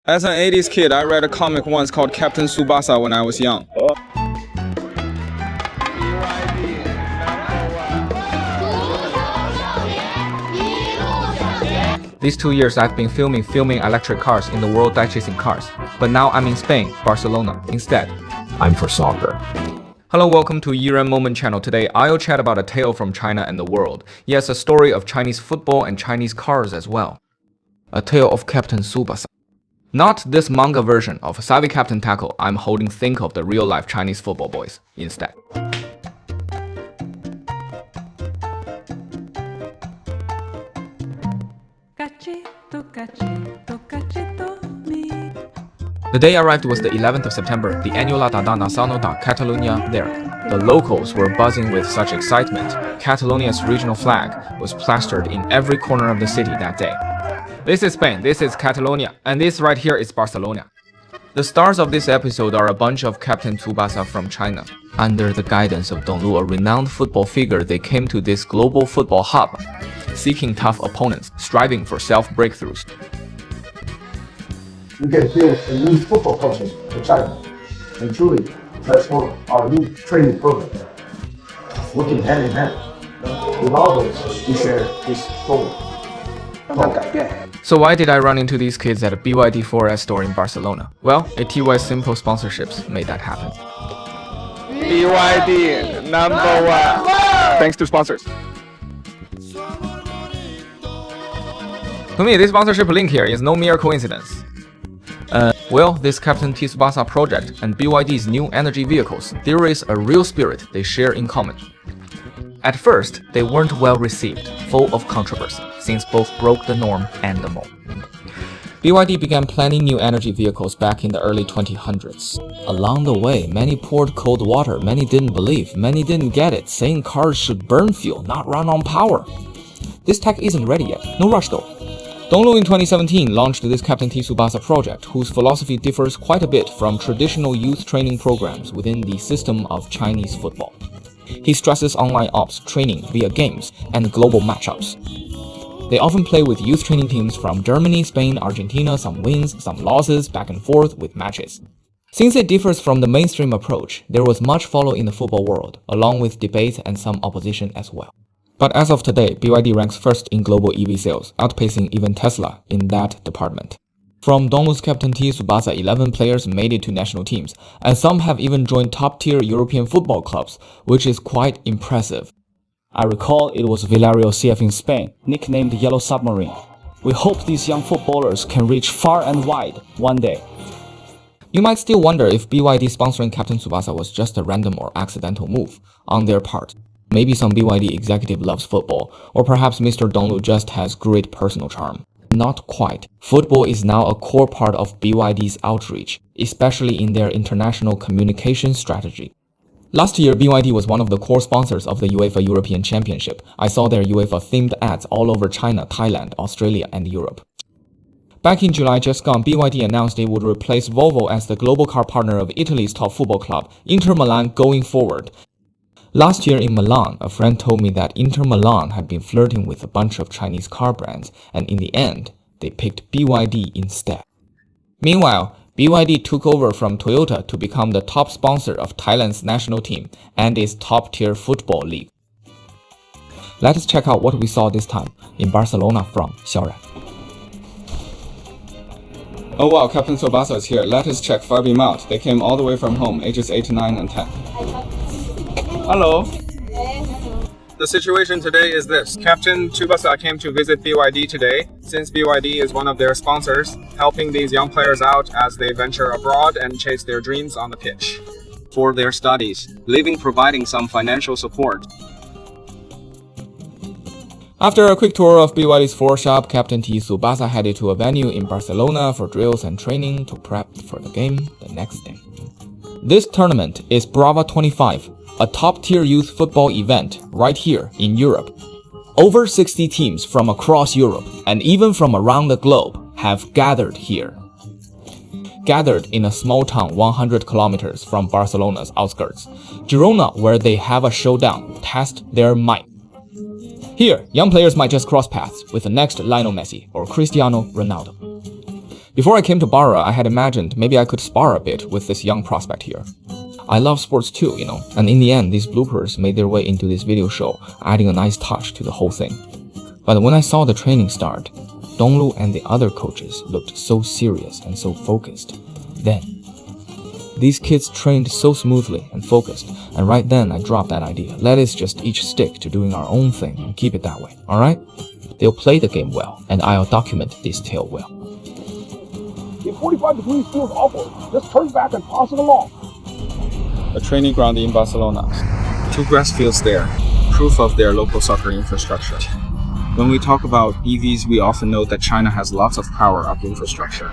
As an 80s kid, I read a comic once called Captain Tsubasa when I was young. These 2 years I've been filming electric cars in the world die-chasing cars. But now I'm in Spain, Barcelona, instead. I'm for soccer. Hello, welcome to Yiren Moment channel. Today, I'll chat about a tale from China and the world. Yes, a story of Chinese football and Chinese cars as well. A tale of Captain Tsubasa. Not this manga version of Savvy Captain Tackle I'm holding. Think of the real-life Chinese football boys instead. The day I arrived was the 11th of September, the annual La Dada Nacional da Catalunya there. The locals were buzzing with such excitement. Catalonia's regional flag was plastered in every corner of the city that day. This is Spain, this is Catalonia, and this right here is Barcelona. The stars of this episode are a bunch of Captain Tsubasa from China. Under the guidance of Donglu, a renowned football figure, they came to this global football hub, seeking tough opponents, striving for self-breakthroughs. We can build a new football culture for China and truly transform our new training program. Working hand in hand, with all those we share this goal. So why did I run into these kids at a BYD 4S store in Barcelona? Well, ATY Simple sponsorships made that happen. BYD, number one. Thanks to sponsors. To me, this sponsorship link here is no mere coincidence. Well, this Captain Tsubasa project and BYD's new energy vehicles, there is a real spirit they share in common. At first, they weren't well received, full of controversy, since both broke the norm and the mold. BYD began planning new energy vehicles back in the early 2000s. Along the way, many poured cold water, many didn't believe, many didn't get it, saying cars should burn fuel, not run on power. This tech isn't ready yet, no rush though. Donglu in 2017 launched this Captain Tsubasa project, whose philosophy differs quite a bit from traditional youth training programs within the system of Chinese football. He stresses online ops, training via games, and global matchups. They often play with youth training teams from Germany, Spain, Argentina, some wins, some losses, back and forth with matches. Since it differs from the mainstream approach, there was much follow in the football world, along with debate and some opposition as well. But as of today, BYD ranks first in global EV sales, outpacing even Tesla in that department. From Donglu's Captain Tsubasa, 11 players made it to national teams, and some have even joined top-tier European football clubs, which is quite impressive. I recall it was Villareal CF in Spain, nicknamed Yellow Submarine. We hope these young footballers can reach far and wide one day. You might still wonder if BYD sponsoring Captain Tsubasa was just a random or accidental move on their part. Maybe some BYD executive loves football, or perhaps Mr. Donglu just has great personal charm. Not quite. Football is now a core part of BYD's outreach, especially in their international communication strategy. Last year, BYD was one of the core sponsors of the UEFA European Championship. I saw their UEFA-themed ads all over China, Thailand, Australia, and Europe. Back in July just gone, BYD announced it would replace Volvo as the global car partner of Italy's top football club, Inter Milan, going forward. Last year in Milan, a friend told me that Inter Milan had been flirting with a bunch of Chinese car brands, and in the end, they picked BYD instead. Meanwhile, BYD took over from Toyota to become the top sponsor of Thailand's national team and its top-tier football league. Let us check out what we saw this time in Barcelona from Xiaoran. Oh wow, Captain Tsubasa is here. Let us check 5 out. They came all the way from home, ages 8, 9, and 10. Hello. The situation today is this. Captain Tsubasa came to visit BYD today, since BYD is one of their sponsors, helping these young players out as they venture abroad and chase their dreams on the pitch. For their studies, providing some financial support. After a quick tour of BYD's four-shop, Captain Tsubasa headed to a venue in Barcelona for drills and training to prep for the game the next day. This tournament is Brava 25, a top-tier youth football event right here in Europe. Over 60 teams from across Europe and even from around the globe have gathered here. Gathered in a small town 100 kilometers from Barcelona's outskirts, Girona, where they have a showdown, test their might. Here, young players might just cross paths with the next Lionel Messi or Cristiano Ronaldo. Before I came to Barra, I had imagined maybe I could spar a bit with this young prospect here. I love sports too, and in the end, these bloopers made their way into this video show, adding a nice touch to the whole thing. But when I saw the training start, Donglu and the other coaches looked so serious and so focused. Then, these kids trained so smoothly and focused, and right then I dropped that idea. Let us just each stick to doing our own thing and keep it that way, alright? They'll play the game well, and I'll document this tale well. If 45 degrees feels awful, just turn back and pass it along. A training ground in Barcelona. 2 grass fields there, proof of their local soccer infrastructure. When we talk about EVs, we often note that China has lots of power-up infrastructure,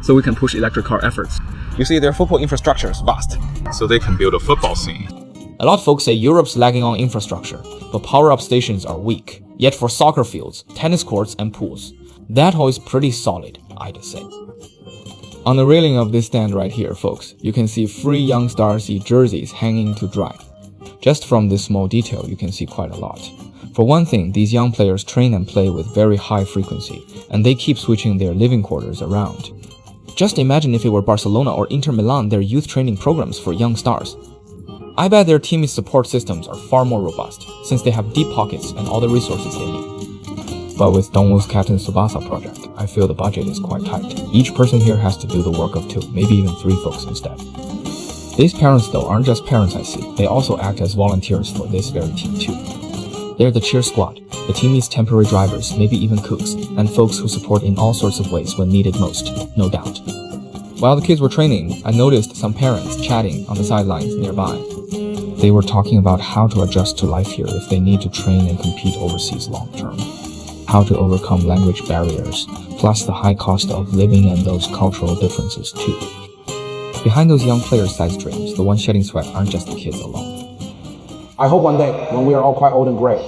so we can push electric car efforts. You see, their football infrastructure is vast, so they can build a football scene. A lot of folks say Europe's lagging on infrastructure, but power-up stations are weak. Yet for soccer fields, tennis courts, and pools, that all is pretty solid, I'd say. On the railing of this stand right here, folks, you can see free young stars jerseys hanging to dry. Just from this small detail, you can see quite a lot. For one thing, these young players train and play with very high frequency, and they keep switching their living quarters around. Just imagine if it were Barcelona or Inter Milan, their youth training programs for young stars. I bet their team's support systems are far more robust, since they have deep pockets and all the resources they need. But with Dongwu's Captain Tsubasa project, I feel the budget is quite tight. Each person here has to do the work of 2, maybe even 3 folks instead. These parents though aren't just parents I see, they also act as volunteers for this very team too. They're the cheer squad, the team's temporary drivers, maybe even cooks, and folks who support in all sorts of ways when needed most, no doubt. While the kids were training, I noticed some parents chatting on the sidelines nearby. They were talking about how to adjust to life here if they need to train and compete overseas long term. How to overcome language barriers, plus the high cost of living and those cultural differences too. Behind those young players' side dreams, the ones shedding sweat aren't just the kids alone. I hope one day, when we are all quite old and gray,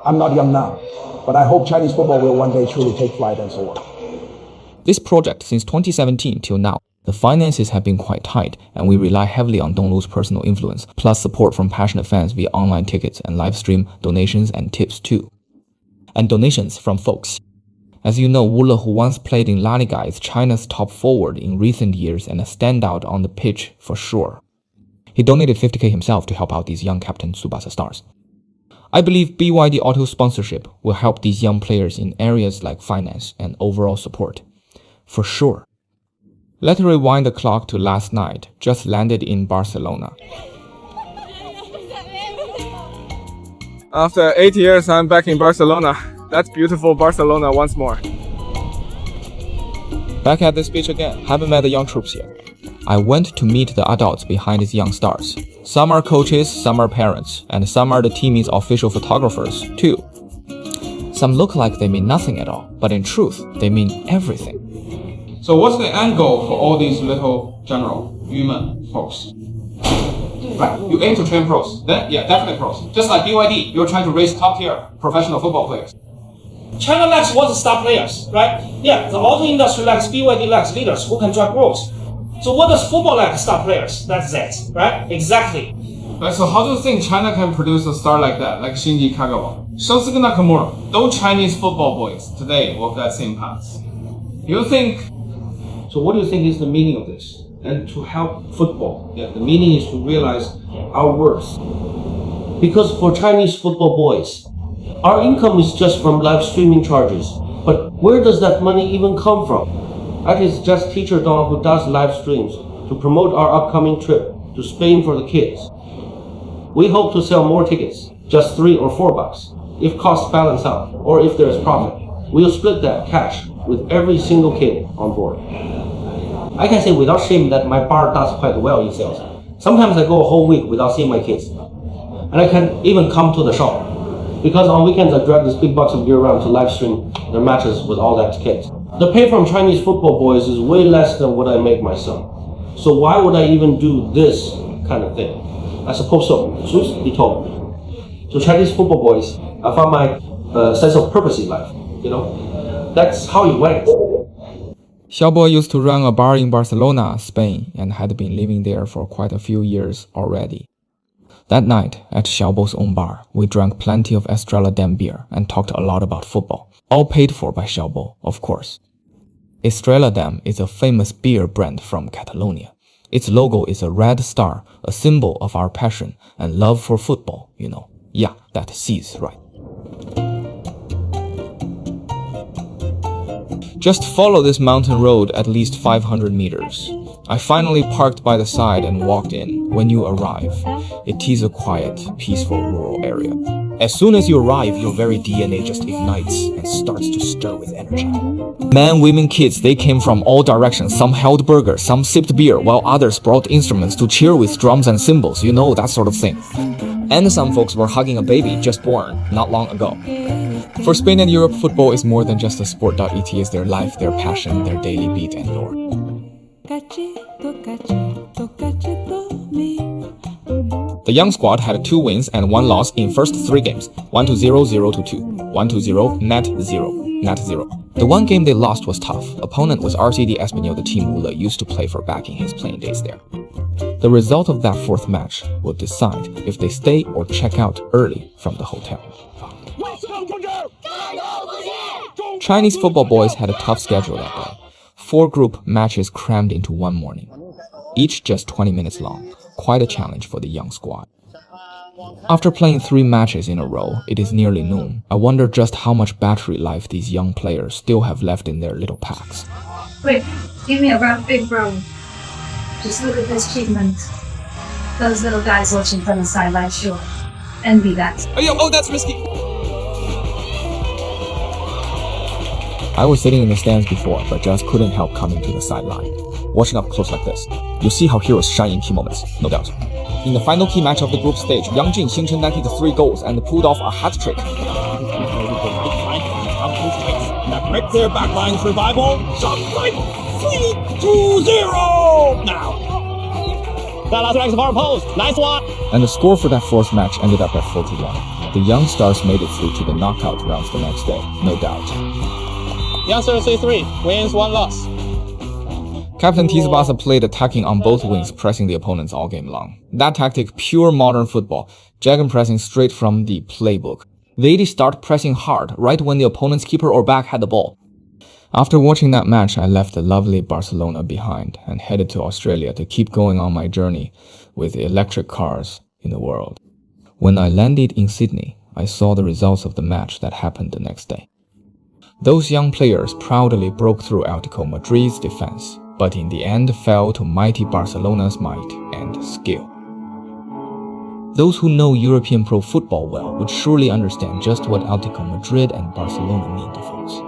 I'm not young now, but I hope Chinese football will one day truly take flight and so on. This project, since 2017 till now, the finances have been quite tight, and we rely heavily on Donglu's personal influence, plus support from passionate fans via online tickets and live stream donations and tips too. And donations from folks. As you know, Wu Le, who once played in La Liga, is China's top forward in recent years and a standout on the pitch for sure. He donated 50k himself to help out these young Captain Tsubasa stars. I believe BYD auto sponsorship will help these young players in areas like finance and overall support. For sure. Let's rewind the clock to last night, just landed in Barcelona. After 8 years, I'm back in Barcelona. That's beautiful Barcelona once more. Back at this beach again. Haven't met the young troops yet. I went to meet the adults behind these young stars. Some are coaches, some are parents, and some are the team's official photographers too. Some look like they mean nothing at all, but in truth, they mean everything. So what's the end goal for all these little general human folks? Right, you aim to train pros. Then, yeah, definitely pros. Just like BYD, you're trying to raise top-tier professional football players. China lacks what star players, right? Yeah, the auto industry lacks BYD lacks leaders who can drive growth. So what does football lack? Star players. That's it, right? Exactly. Right, so how do you think China can produce a star like that, like Shinji Kagawa? Shinsuke Nakamura, no Chinese football boys today walk that same path. You think? So what do you think is the meaning of this? And to help football, yeah, the meaning is to realize our worth. Because for Chinese football boys, our income is just from live streaming charges. But where does that money even come from? That is just teacher Don who does live streams to promote our upcoming trip to Spain for the kids. We hope to sell more tickets, just $3 or $4. If costs balance out, or if there is profit, we'll split that cash with every single kid on board. I can say without shame that my bar does quite well in sales. Sometimes I go a whole week without seeing my kids. And I can't even come to the shop. Because on weekends I drag this big box of gear around to live stream their matches with all that kit. The pay from Chinese football boys is way less than what I make my son. So why would I even do this kind of thing? I suppose so. Truth be told. So Chinese football boys, I found my sense of purpose in life. You know, that's how it went. Xiaobo used to run a bar in Barcelona, Spain, and had been living there for quite a few years already. That night, at Xiaobo's own bar, we drank plenty of Estrella Damm beer and talked a lot about football, all paid for by Xiaobo, of course. Estrella Damm is a famous beer brand from Catalonia. Its logo is a red star, a symbol of our passion and love for football, you know. Yeah, that C's right. Just follow this mountain road at least 500 meters. I finally parked by the side and walked in. When you arrive, it is a quiet, peaceful rural area. As soon as you arrive, your very DNA just ignites and starts to stir with energy. Men, women, kids, they came from all directions. Some held burgers, some sipped beer, while others brought instruments to cheer with drums and cymbals, you know, that sort of thing. And some folks were hugging a baby just born not long ago. For Spain and Europe, football is more than just a sport. It is their life, their passion, their daily beat and lore. The young squad had 2 wins and 1 loss in first 3 games, 1-0, 0-2, 1-0, net 0. The one game they lost was tough. Opponent was RCD Espanyol, the team Ula used to play for back in his playing days there. The result of that 4th match will decide if they stay or check out early from the hotel. Chinese football boys had a tough schedule that day. 4 group matches crammed into one morning, each just 20 minutes long. Quite a challenge for the young squad. After playing 3 matches in a row, it is nearly noon. I wonder just how much battery life these young players still have left in their little packs. Quick, give me a round big bro. Just look at this achievement. Those little guys watching from the sideline sure envy that. Oh, that's risky. I was sitting in the stands before, but just couldn't help coming to the sideline. Watching up close like this, you'll see how heroes shine in key moments, no doubt. In the final key match of the group stage, Yang Jin Xingchen netted 3 goals and pulled off a hat-trick. That break their backline survival. Something like 3-2-0 now. That last strikes far post. Nice one. And the score for that 4th match ended up at 41. The young stars made it through to the knockout rounds the next day, no doubt. Youngster C3 wins 1 loss. Captain Tsubasa played attacking on both wings, pressing the opponents all game long. That tactic, pure modern football, Dragon pressing straight from the playbook. They start pressing hard right when the opponent's keeper or back had the ball. After watching that match, I left the lovely Barcelona behind and headed to Australia to keep going on my journey with the electric cars in the world. When I landed in Sydney, I saw the results of the match that happened the next day. Those young players proudly broke through Atletico Madrid's defense, but in the end fell to mighty Barcelona's might and skill. Those who know European pro football well would surely understand just what Atletico Madrid and Barcelona mean to folks.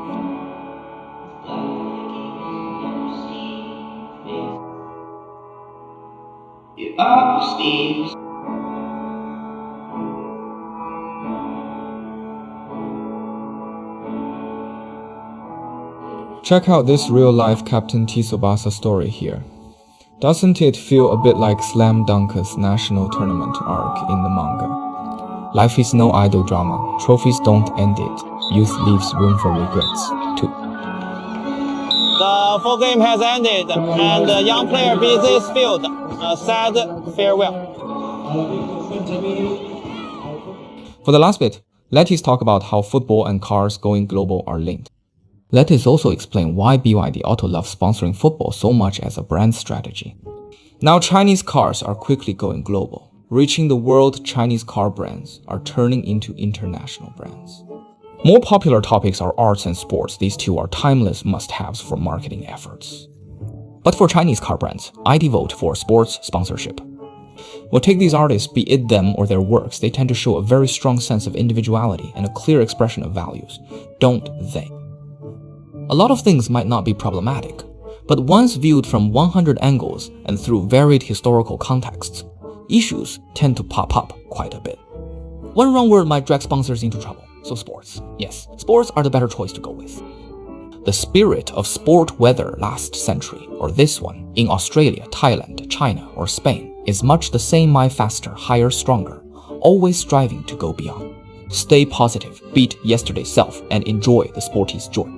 Check out this real-life Captain Tsubasa story here. Doesn't it feel a bit like Slam Dunk's national tournament arc in the manga? Life is no idle drama. Trophies don't end it. Youth leaves room for regrets, too. The full game has ended, and the young player beats this field. A sad farewell. For the last bit, let's talk about how football and cars going global are linked. Let us also explain why BYD Auto loves sponsoring football so much as a brand strategy. Now Chinese cars are quickly going global. Reaching the world, Chinese car brands are turning into international brands. More popular topics are arts and sports. These two are timeless must-haves for marketing efforts. But for Chinese car brands, I devote for sports sponsorship. Well, take these artists, be it them or their works, they tend to show a very strong sense of individuality and a clear expression of values, don't they? A lot of things might not be problematic, but once viewed from 100 angles and through varied historical contexts, issues tend to pop up quite a bit. One wrong word might drag sponsors into trouble, so sports. Yes, sports are the better choice to go with. The spirit of sport weather last century, or this one, in Australia, Thailand, China, or Spain, is much the same my faster, higher, stronger, always striving to go beyond. Stay positive, beat yesterday's self, and enjoy the sporty's joy.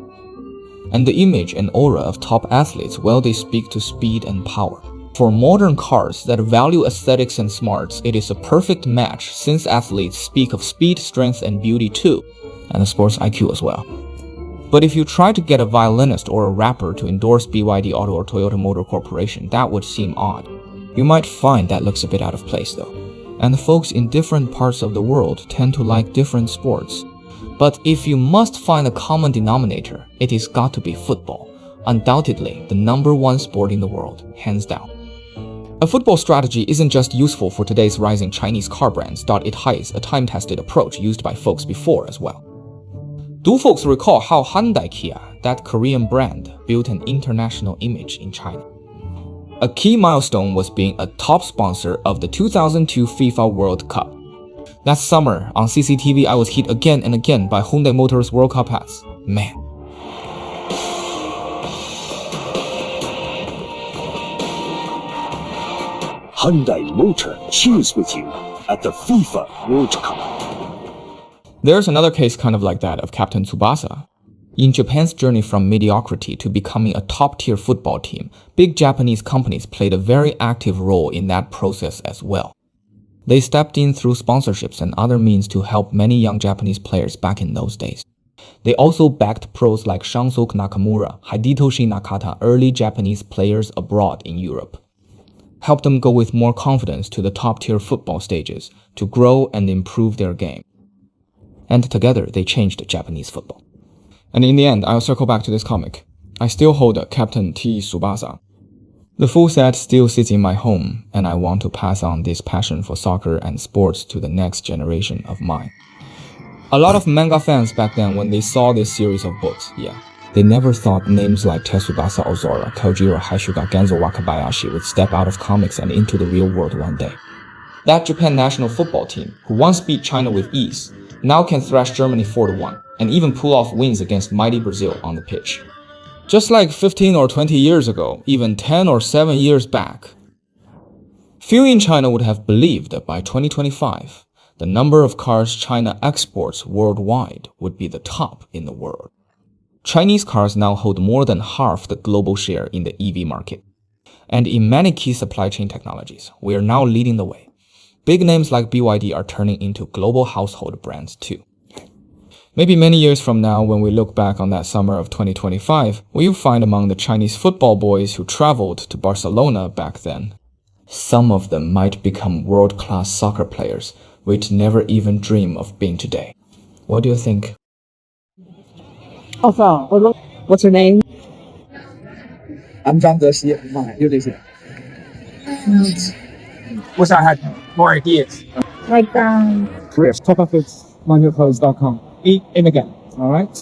And the image and aura of top athletes, well, they speak to speed and power. For modern cars that value aesthetics and smarts, it is a perfect match since athletes speak of speed, strength, and beauty too, and the sports IQ as well. But if you try to get a violinist or a rapper to endorse BYD Auto or Toyota Motor Corporation, that would seem odd. You might find that looks a bit out of place though. And the folks in different parts of the world tend to like different sports. But if you must find a common denominator, it has got to be football. Undoubtedly, the #1 sport in the world, hands down. A football strategy isn't just useful for today's rising Chinese car brands, it hides a time-tested approach used by folks before as well. Do folks recall how Hyundai Kia, that Korean brand, built an international image in China? A key milestone was being a top sponsor of the 2002 FIFA World Cup. That summer, on CCTV, I was hit again and again by Hyundai Motors World Cup ads. Man. Hyundai Motor cheers with you at the FIFA World Cup. There's another case kind of like that of Captain Tsubasa. In Japan's journey from mediocrity to becoming a top-tier football team, big Japanese companies played a very active role in that process as well. They stepped in through sponsorships and other means to help many young Japanese players back in those days. They also backed pros like Shansoku Nakamura, Hidetoshi Nakata, early Japanese players abroad in Europe. Helped them go with more confidence to the top-tier football stages to grow and improve their game. And together, they changed Japanese football. And in the end, I'll circle back to this comic. I still hold a Captain T. Tsubasa. The full set still sits in my home, and I want to pass on this passion for soccer and sports to the next generation of mine. A lot of manga fans back then, when they saw this series of books, they never thought names like Tsubasa Ozora, Kojiro Haishuga, Genzo Wakabayashi would step out of comics and into the real world one day. That Japan national football team, who once beat China with ease, now can thrash Germany 4-1, and even pull off wins against mighty Brazil on the pitch. Just like 15 or 20 years ago, even 10 or 7 years back. Few in China would have believed that by 2025, the number of cars China exports worldwide would be the top in the world. Chinese cars now hold more than half the global share in the EV market. And in many key supply chain technologies, we are now leading the way. Big names like BYD are turning into global household brands too. Maybe many years from now, when we look back on that summer of 2025, we'll find among the Chinese football boys who traveled to Barcelona back then, some of them might become world-class soccer players we'd never even dream of being today. What do you think? What's your name? I'm Zhang Dexi. Wish I had more ideas. Like, Top of it's manualclothes.com. Eat in again. All right.